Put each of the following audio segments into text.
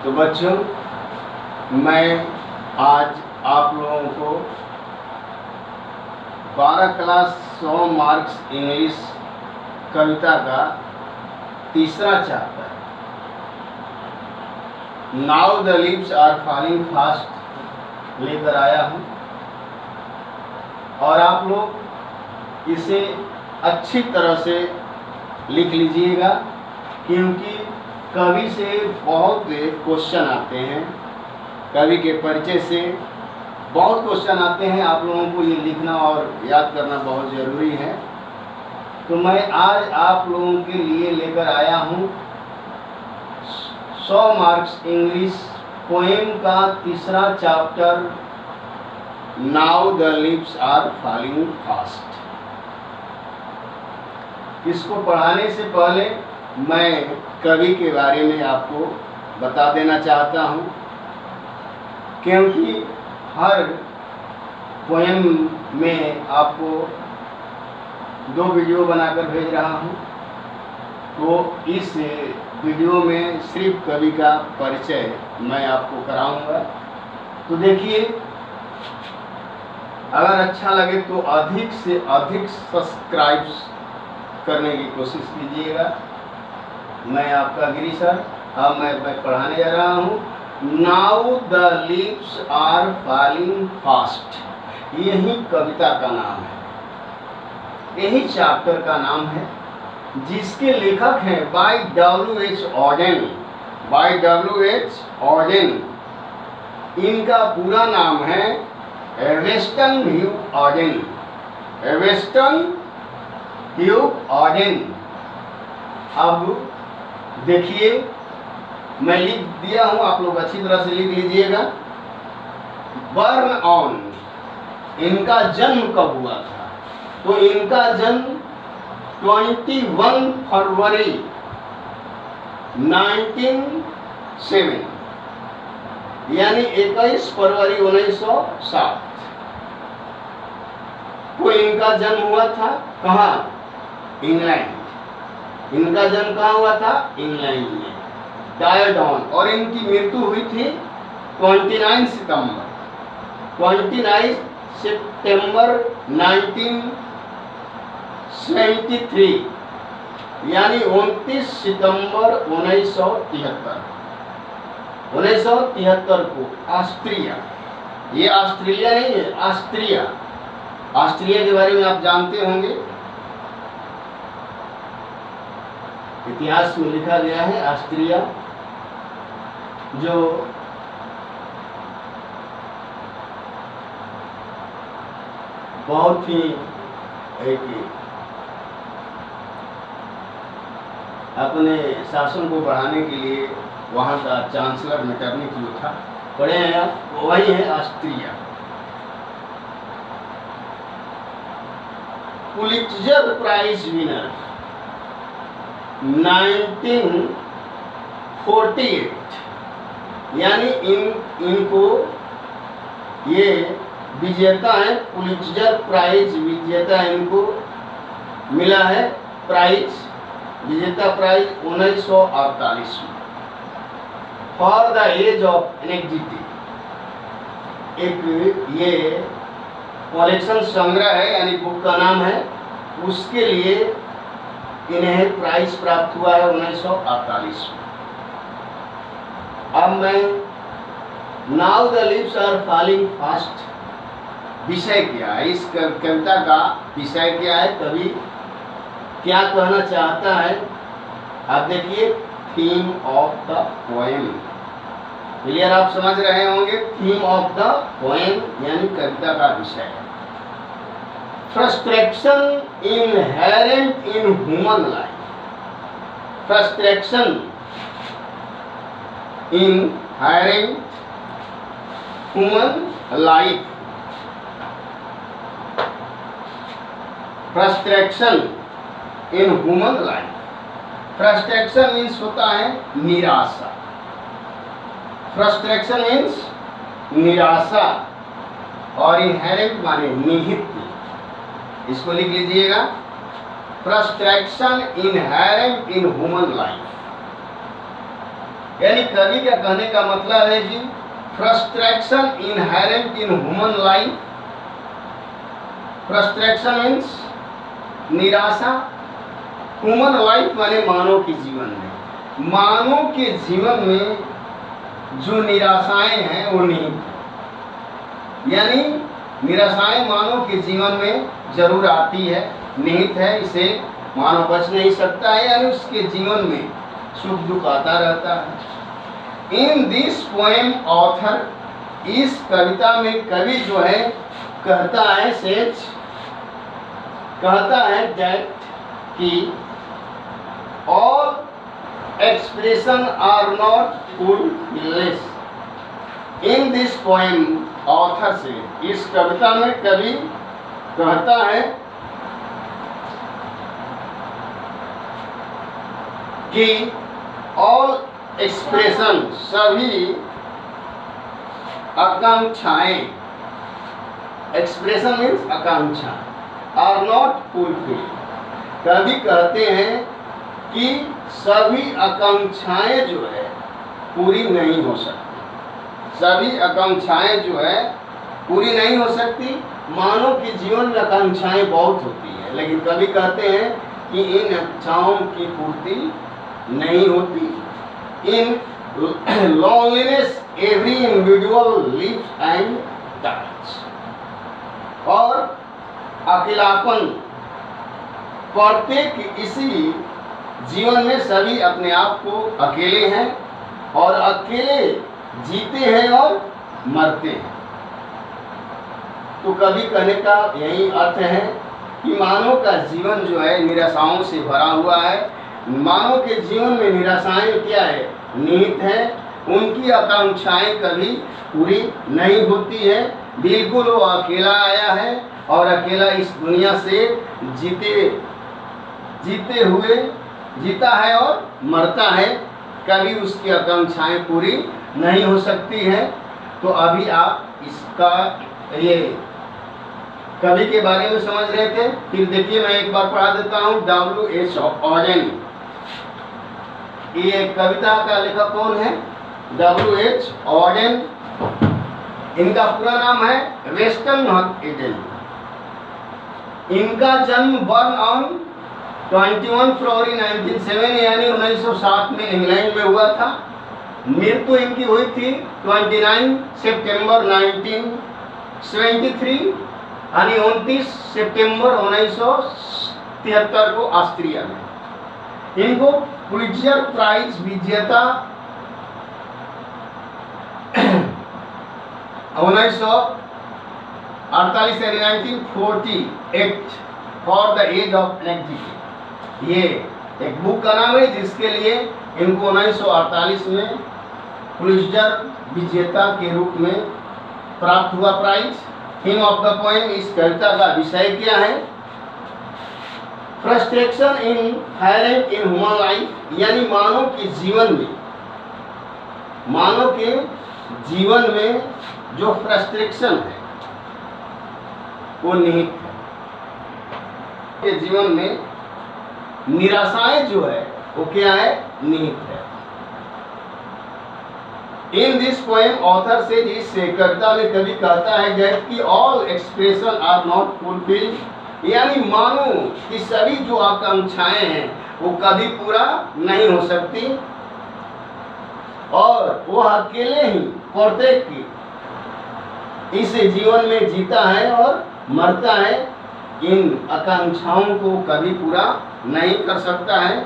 तो बच्चों, मैं आज आप लोगों को 12 क्लास 100 मार्क्स इंग्लिश कविता का तीसरा chapter now the leaves are falling fast लेकर आया हूँ। और आप लोग इसे अच्छी तरह से लिख लीजिएगा, क्योंकि कवि से बहुत क्वेश्चन आते हैं, कवि के परिचय से बहुत क्वेश्चन आते हैं। आप लोगों को ये लिखना और याद करना बहुत ज़रूरी है। तो मैं आज आप लोगों के लिए लेकर आया हूँ 100 मार्क्स इंग्लिश पोएम का तीसरा chapter now the leaves are falling fast. इसको पढ़ाने से पहले मैं कवि के बारे में आपको बता देना चाहता हूँ, क्योंकि हर पोएम में आपको 2 वीडियो बनाकर भेज रहा हूँ। तो इस वीडियो में सिर्फ कवि का परिचय मैं आपको कराऊंगा। तो देखिए, अगर अच्छा लगे तो अधिक से अधिक सब्सक्राइब करने की कोशिश कीजिएगा। मैं आपका गिरी सर। अब मैं पढ़ाने जा रहा हूँ now the leaves are falling fast. यही कविता का नाम है, यही चैप्टर का नाम है, जिसके लेखक हैं bye W.H. Auden। Bye W.H. Auden। इनका पूरा नाम है वेस्टन ह्यू ऑडेन। वेस्टन ह्यू ऑडेन। अब देखिए, मैं लिख दिया हूं, आप लोग अच्छी तरह से लिख लीजिएगा। बर्न ऑन, इनका जन्म कब हुआ था? तो इनका जन्म 21 फरवरी 1907 यानी 21 फरवरी 1907 को इनका जन्म हुआ था। कहाँ? इंग्लैंड। इनका जन्म कहाँ हुआ था? इंग्लैंड में। डायड ऑन, और इनकी मृत्यु हुई थी 29 सितंबर 1973 यानी 29 सितंबर 1973 को ऑस्ट्रिया, ये ऑस्ट्रेलिया नहीं है, ऑस्ट्रिया। ऑस्ट्रिया के बारे में आप जानते होंगे, इतिहास में लिखा गया है। ऑस्ट्रिया जो बहुत ही एक अपने शासन को बढ़ाने के लिए वहाँ का चांसलर मेटरनिख जो था, पढ़े हैं आप, वही है ऑस्ट्रिया। पुलित्जर प्राइज विनर 1948 यानी इनको ये विजेता है, पुलित्जर प्राइज विजेता इनको मिला है प्राइज, विजेता प्राइज 1948 में। फॉर द एज ऑफ एनेक्जिटी, एक ये कलेक्शन संग्रह है, यानी बुक का नाम है, उसके लिए इन्हें प्राइज प्राप्त हुआ है 1948 में। अब मैं now the leaves are falling fast, विषय क्या है, इस कविता का विषय क्या है, कवि क्या कहना चाहता है, आप देखिए। Theme of the poem, clear आप समझ रहे होंगे। थीम ऑफ द पोएम यानी कविता का विषय है frustration inherent in human life. Frustration inherent human life. Frustration in human life. Frustration means होता है निराशा। फ्रस्ट्रेशन मीन्स निराशा, और इनहेरेंट माने निहित। इसको लिख लीजिएगा, frustration inherent in human life. यानी कवि का कहने का मतलब है कि frustration inherent in human life. Frustration means निराशा, ह्यूमन लाइफ माने मानव के जीवन में, मानव के जीवन में जो निराशाएं हैं वो निहित है। यानी निराशाएं मानव के जीवन में जरूर आती है, निहित है, इसे मानव बच नहीं सकता है, यानी उसके जीवन में सुख दुख आता रहता है। इन दिस पोएम ऑथर, इस कविता में कवि जो है कहता है, सेज कहता है दैट कि all expression are not fulfilness. In this poem author से, इस कविता में कवि कहता है कि ऑल एक्सप्रेशन, सभी आकांक्षाएं, एक्सप्रेशन मीन्स आकांक्षा, आर नॉट फुलफिल। कवि कहते हैं कि सभी आकांक्षाएं जो है पूरी नहीं हो सकती, सभी आकांक्षाएं जो है पूरी नहीं हो सकती। मानव के जीवन में आकांक्षाएं बहुत होती है, लेकिन कवि कहते हैं कि इन इच्छाओं की पूर्ति नहीं होती। In loneliness every individual lives and dies. और अकेलापन, प्रत्येक इसी जीवन में सभी अपने आप को अकेले हैं और अकेले जीते हैं और मरते हैं। तो कवि कहने का यही अर्थ है कि मानव का जीवन जो है निराशाओं से भरा हुआ है। मानव के जीवन में निराशाएं क्या है, निहित है। उनकी आकांक्षाएं कभी पूरी नहीं होती है। बिल्कुल वो अकेला आया है और अकेला इस दुनिया से जीते हुए जीता है और मरता है। कभी उसकी आकांक्षाएं पूरी नहीं हो सकती है। तो अभी आप इसका ये कवि के बारे में समझ रहे थे। फिर देखिए, मैं एक बार पढ़ा देता हूँ। W.H. ऑडेन, ये कविता का लेखक कौन है? W.H. ऑडेन। इनका पूरा नाम है वेस्टन ईडन। इनका जन्म बर्न ऑन 21 फरवरी 1907 यानी 1907 में इंग्लैंड में हुआ था। मृत्यु इनकी हुई थी 29 सितंबर 1973 यानी 29 सितंबर 1973 को ऑस्ट्रिया में। इनको पुलित्जर प्राइज विजेता 1948 यानी 1948 for the age of anxiety. ये एक बुक का नाम है जिसके लिए इनको 1948 में पुलित्जर विजेता के रूप में प्राप्त हुआ prize. Theme of the poem, इस कविता का विषय क्या है? Frustration inherent in human life, यानी मानव के जीवन में जो फ्रस्ट्रेशन है वो निहित है। के जीवन में निराशाएं जो है वो क्या है? निहित है। इन दिस पोएम ऑथर से, इस कविता में कवि कहता है कि all expression are not fulfilled, यानी मानो कि सभी जो आकांक्षाएं हैं वो कभी पूरा नहीं हो सकती और वो अकेले ही प्रत्येक इस जीवन में जीता है और मरता है। इन आकांक्षाओं को कभी पूरा नहीं कर सकता है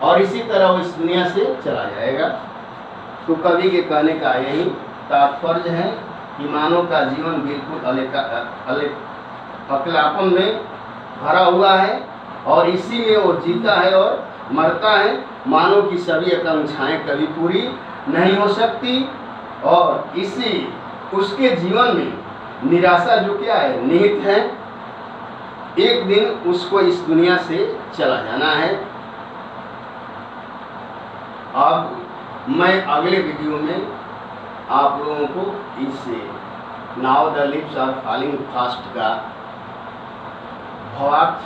और इसी तरह वो इस दुनिया से चला जाएगा। तो कवि के कहने का यही तात्पर्य है कि मानव का जीवन बिल्कुल अकेलापन में भरा हुआ है और इसी में वो जीता है और मरता है। मानव की सभी आकांक्षाएं कभी पूरी नहीं हो सकती और इसी उसके जीवन में निराशा जो क्या है, निहित है। एक दिन उसको इस दुनिया से चला जाना है। अब मैं अगले वीडियो में आप लोगों को इस now the lips are falling fast का भावार्थ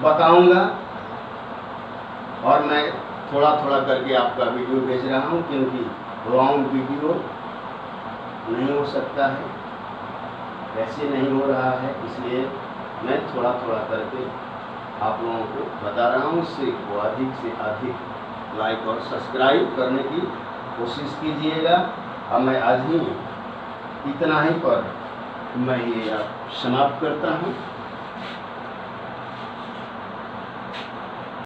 बताऊंगा और मैं थोड़ा थोड़ा करके आपका वीडियो भेज रहा हूँ, क्योंकि लॉन्ग वीडियो नहीं हो सकता है, ऐसे नहीं हो रहा है, इसलिए मैं थोड़ा थोड़ा करके आप लोगों को बता रहा हूँ। इससे को अधिक से अधिक लाइक और सब्सक्राइब करने की कोशिश कीजिएगा। अब मैं आज ही इतना ही पर मैं ये समाप्त करता हूँ।